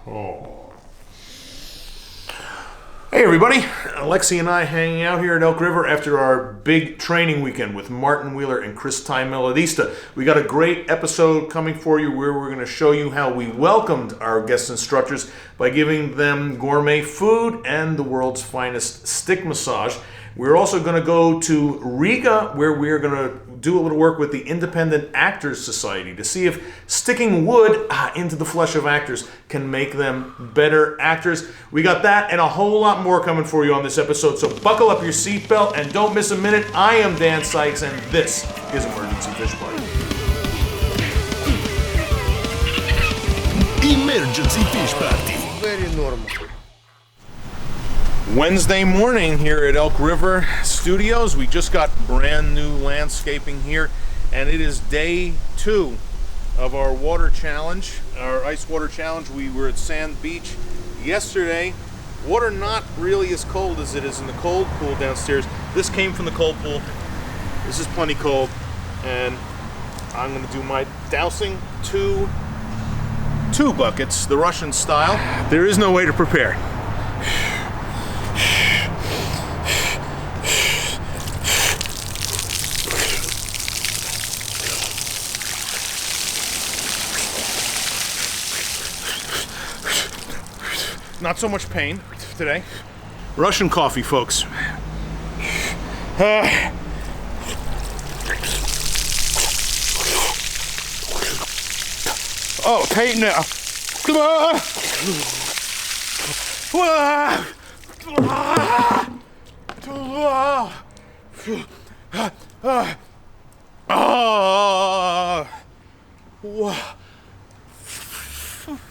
Oh. Hey everybody, Alexi and I hanging out here at Elk River after our big training weekend with Martin Wheeler and Chris Ty Melodista. We got a great episode coming for you where we're going to show you how we welcomed our guest instructors by giving them gourmet food and the world's finest stick massage. We're also going to go to Riga, where we're going to do a little work with the Independent Actors Society to see if sticking wood into the flesh of actors can make them better actors. We got that and a whole lot more coming for you on this episode, so buckle up your seatbelt and don't miss a minute. I am Dan Sykes, and this is Emergency Fish Party. Emergency Fish Party. Very normal. Wednesday morning here at Elk River Studios. We just got brand new landscaping here, and it is day 2 of our water challenge, our ice water challenge. We were at Sand Beach yesterday. Water not really as cold as it is in the cold pool downstairs. This came from the cold pool. This is plenty cold, and I'm going to do my dousing two buckets, the Russian style. There is no way to prepare. Not so much pain today. Russian coffee, folks. Oh, tight now. Come on.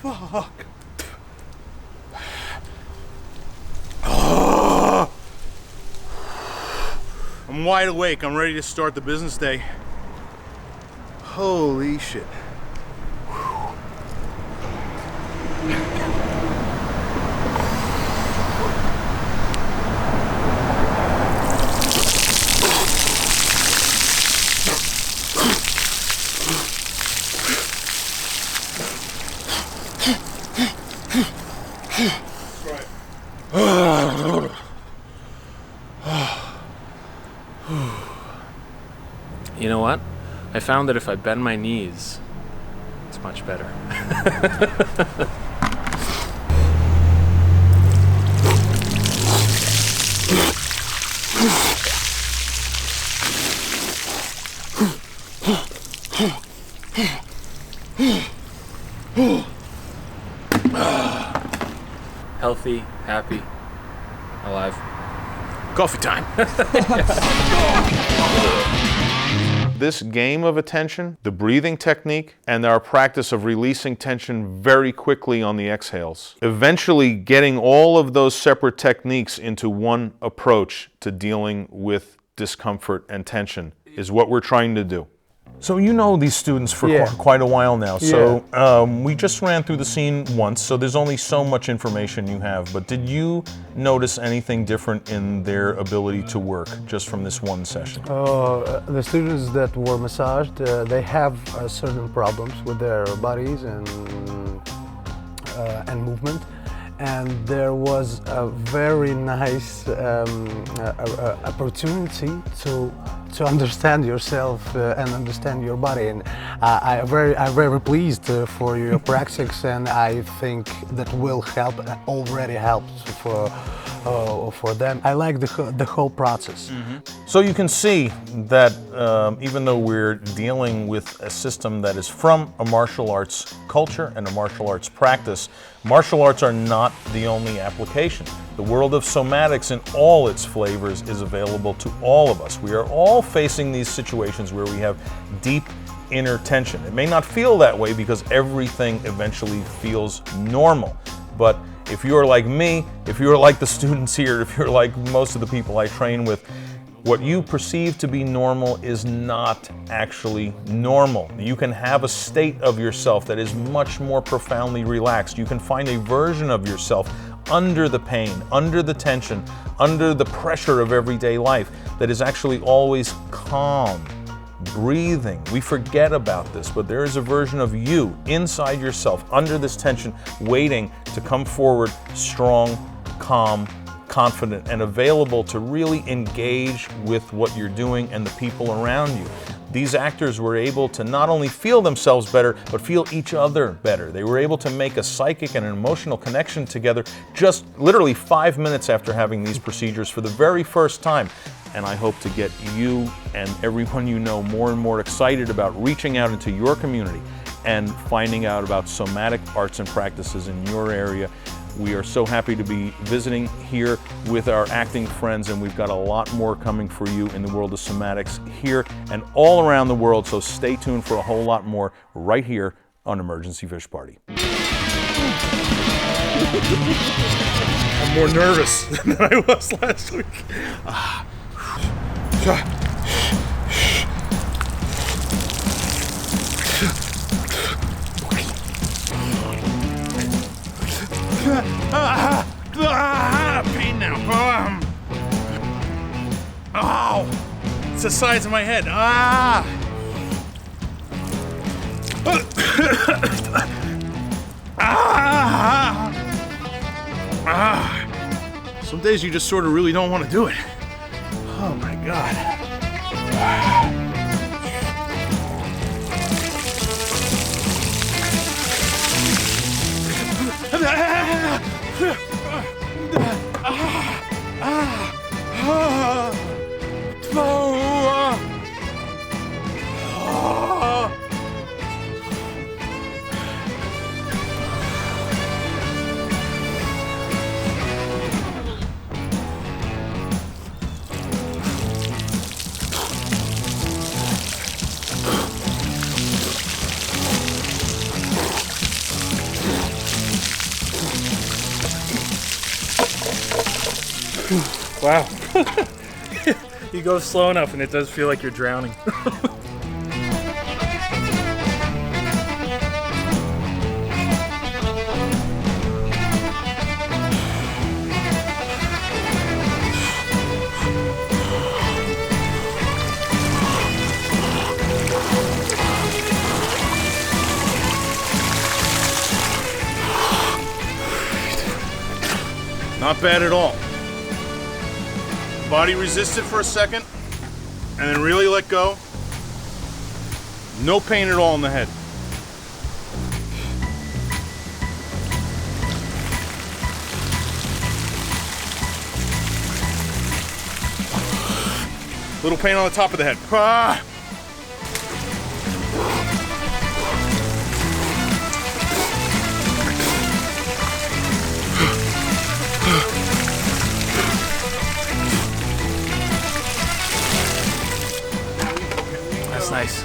Fuck. I'm wide awake. I'm ready to start the business day. Holy shit. You know what? I found that if I bend my knees, it's much better. Healthy, happy, alive. Coffee time. This game of attention, the breathing technique, and our practice of releasing tension very quickly on the exhales. Eventually getting all of those separate techniques into one approach to dealing with discomfort and tension is what we're trying to do. So you know these students for quite a while now, so we just ran through the scene once, so there's only so much information you have, but did you notice anything different in their ability to work just from this one session? The students that were massaged, they have certain problems with their bodies and movement. And there was a very nice opportunity to understand yourself and understand your body. And I'm very pleased for your practice, and I think that will help. Already helped for them. I like the whole process. Mm-hmm. So you can see that even though we're dealing with a system that is from a martial arts culture and a martial arts practice, martial arts are not the only application. The world of somatics in all its flavors is available to all of us. We are all facing these situations where we have deep inner tension. It may not feel that way because everything eventually feels normal. But if you're like me, if you're like the students here, if you're like most of the people I train with, what you perceive to be normal is not actually normal. You can have a state of yourself that is much more profoundly relaxed. You can find a version of yourself under the pain, under the tension, under the pressure of everyday life that is actually always calm. breathing. We forget about this, but there is a version of you inside yourself under this tension waiting to come forward strong, calm, confident, and available to really engage with what you're doing and the people around you. These actors were able to not only feel themselves better, but feel each other better. They were able to make a psychic and an emotional connection together just literally 5 minutes after having these procedures for the very first time. And I hope to get you and everyone you know more and more excited about reaching out into your community and finding out about somatic arts and practices in your area. We are so happy to be visiting here with our acting friends, and we've got a lot more coming for you in the world of somatics here and all around the world, so stay tuned for a whole lot more right here on Emergency Fish Party. I'm more nervous than I was last week. Pain now. Oh, it's the size of my head. Some days you just sort of really don't want to do it. Oh my God. Wow. You go slow enough and it does feel like you're drowning. Not bad at all. Body resisted for a second, and then really let go. No pain at all in the head. Little pain on the top of the head. That's nice.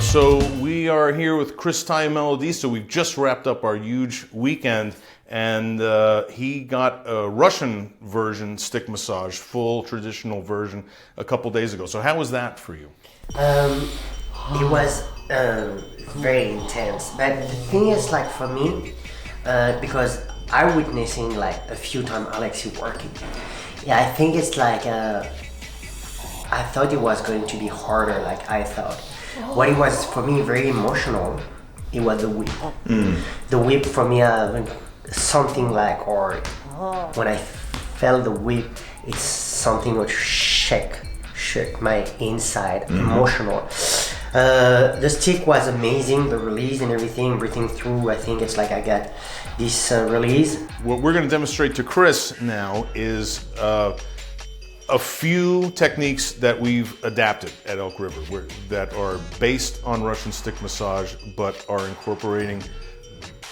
So we are here with Chris Melodista. We've just wrapped up our huge weekend, and he got a Russian version stick massage, full traditional version, a couple days ago. So how was that for you? It was very intense, but the thing is, like, for me, because I witnessing like a few times Alexei working. Yeah, I think it's like I thought it was going to be harder, like I thought. What it was for me very emotional, it was the whip. The whip for me, something like, or when I felt the whip, it's something which shook my inside, emotional. The stick was amazing, the release and everything, breathing through. I think it's like I got this release. What we're going to demonstrate to Chris now is a few techniques that we've adapted at Elk River that are based on Russian stick massage, but are incorporating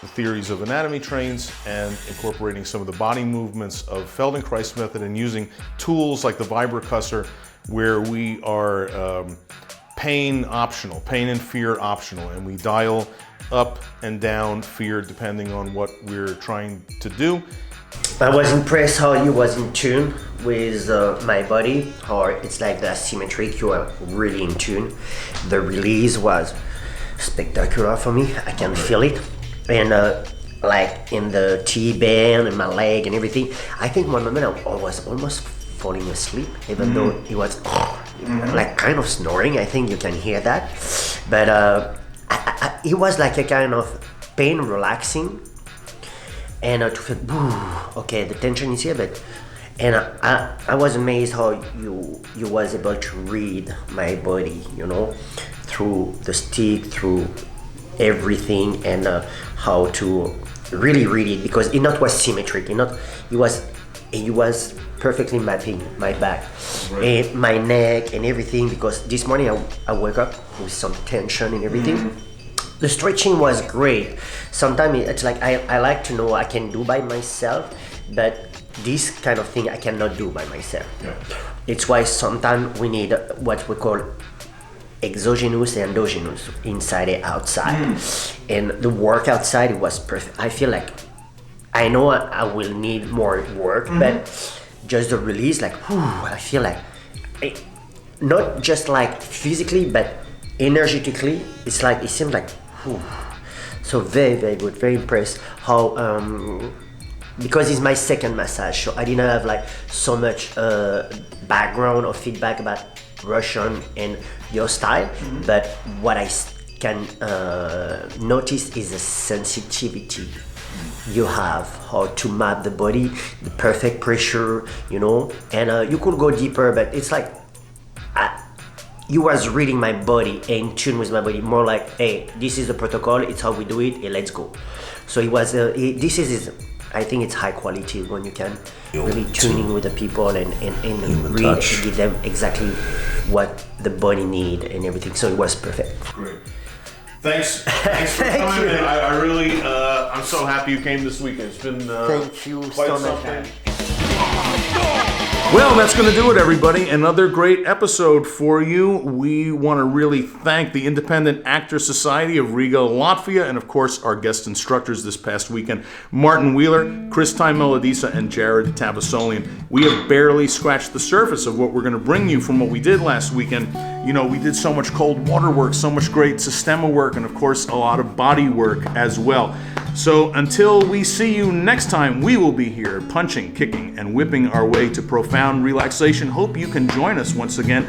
the theories of anatomy trains and incorporating some of the body movemts of Feldenkrais method, and using tools like the vibrocussor, where we are pain optional, pain and fear optional, and we dial up and down fear depending on what we're trying to do. I was impressed how you was in tune with my body, or it's like the symmetric, you are really in tune. The release was spectacular for me, I can feel it. And like in the T-band and my leg and everything, I think one moment I was almost falling asleep, even though it was like kind of snoring, I think you can hear that. But it was like a kind of pain relaxing, and to feel, okay, the tension is here, but and I was amazed how you was able to read my body, you know, through the stick, through everything, and how to really read it, because it not was symmetric, it was perfectly mapping my back, and my neck and everything, because this morning I woke up with some tension and everything. The stretching was great. Sometimes it's like I like to know I can do by myself, but this kind of thing I cannot do by myself. Yeah. It's why sometimes we need what we call exogenous and endogenous, inside and outside. And the work outside was perfect. I feel like I know I will need more work, but just the release, like, I feel like not just like physically, but energetically, it's like, it seems like, so very, very good, very impressed how, because it's my second massage, so I didn't have like so much background or feedback about Russian and your style, but what I can notice is the sensitivity you have, how to map the body, the perfect pressure, you know, and you could go deeper, but it's like you was reading my body, in tune with my body, more like, hey, this is the protocol, it's how we do it, and let's go. So it was, this is, I think it's high quality when you can really tuning with the people and read touch. and give them exactly what the body need and everything. So it was perfect. Great. Thanks for Thank coming. you. I really, I'm so happy you came this weekend. It's been Thank you quite so much. something. Well, that's going to do it, everybody. Another great episode for you. We want to really thank the Independent Actors Society of Riga, Latvia, and of course our guest instructors this past weekend, Martin Wheeler, Christine Melodisa, and Jared Tabasolian. We have barely scratched the surface of what we're going to bring you from what we did last weekend. You know, we did so much cold water work, so much great Sistema work, and of course a lot of body work as well. So until we see you next time, we will be here punching, kicking, and whipping our way to profound relaxation. Hope you can join us once again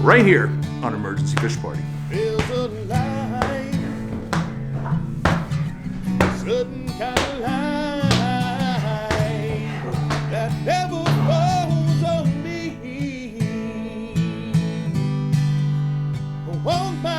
right here on Emergency Fish Party. There's a light, certain kind of light that never falls on me. On my